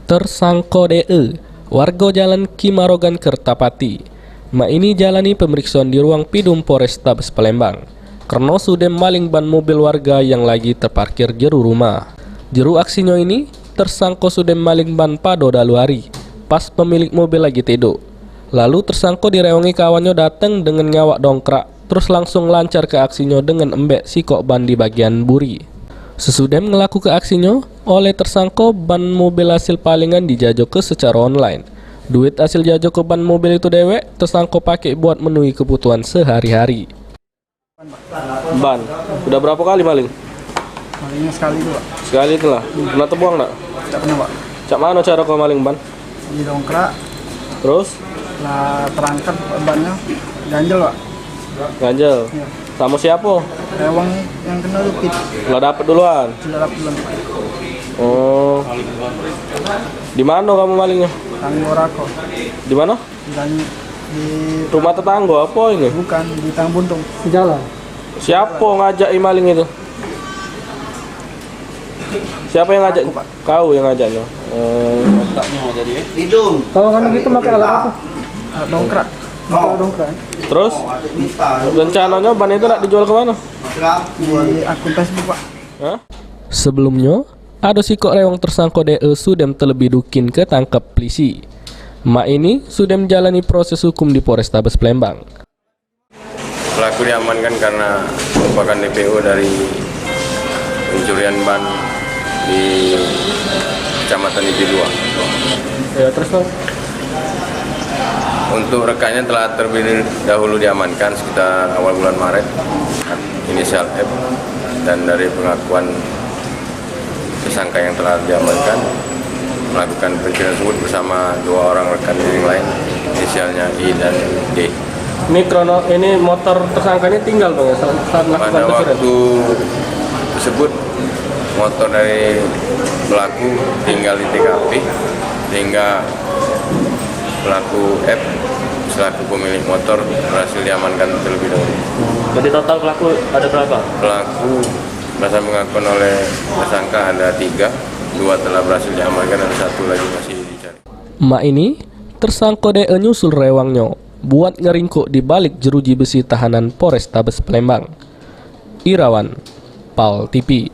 Tersangka DE, warga Jalan Kimarogan Kertapati, ini jalani pemeriksaan di ruang Pidum Polrestabes Palembang karena sudah maling ban mobil warga yang lagi terparkir jeru rumah. Jeru aksinya ini, tersangka sudah maling ban pada dalu hari, pas pemilik mobil lagi tidur. Lalu tersangka direwangi kawannya datang dengan ngawak dongkrak, terus langsung lancar ke aksinya dengan embek sikok ban di bagian buri. Sesudah ngelaku ke aksinya, oleh tersangka ban mobil hasil palingan dijajok ke secara online. Duit hasil jajok ke ban mobil itu dewek, tersangka pakai buat memenuhi kebutuhan sehari-hari. Ban? Udah berapa kali maling? Malingnya sekali itu, Pak. Sekali itu lah. Pernah terbuang nggak? Tidak pernah, Pak. Cak mana cara kau maling ban? Di dongkrak, Terus? lah terangkat bannya, ganjel, Pak. Ganjel? Iya. Sama siapa? Rewang yang kena lupit, Lo dapet duluan? sudah dapat belum, Pak? Oh. Di mana kamu malingnya? Tanggorako. Di mana? Dan di Rumah tetangga apa ini? bukan di Tangbuntung. Di jalan. Siapa ngajak maling itu? Siapa yang ngajak? Aku, Pak. Kau yang ngajaknya. Kalau kamu gitu pakai alat apa? Alat dongkrak. Dongkrak. Terus rencananya ban itu nak dijual ke mana? Di akun Facebook, Pak. Hah? Sebelumnya, ada sikok rewang tersangka DE sudah terlebih dukin ketangkap polisi. Ini sudah menjalani proses hukum di Polrestabes Palembang. Pelaku diamankan karena merupakan DPO dari pencurian ban di Kecamatan IP2. Ya terus Bang. Untuk rekannya telah terlebih dahulu diamankan sekitar awal bulan Maret, inisial F, dan dari pengakuan tersangka yang telah diamankan melakukan pencurian tersebut bersama dua orang rekan yang lain, inisialnya I dan D. Ini motor tersangka ini tinggal Bang ya saat melakukan Pada pencurian? waktu tersebut motor dari pelaku tinggal di TKP sehingga pelaku F selaku pemilik motor berhasil diamankan terlebih dahulu. Jadi total pelaku ada berapa? Pelaku berhasil mengakukan oleh tersangka ada 3, 2 telah berhasil diamankan dan 1 lagi masih dicari. Ini tersangka DE nyusul rewangnya buat ngeringkuk di balik jeruji besi tahanan Polrestabes Palembang. Irawan, PAL TV.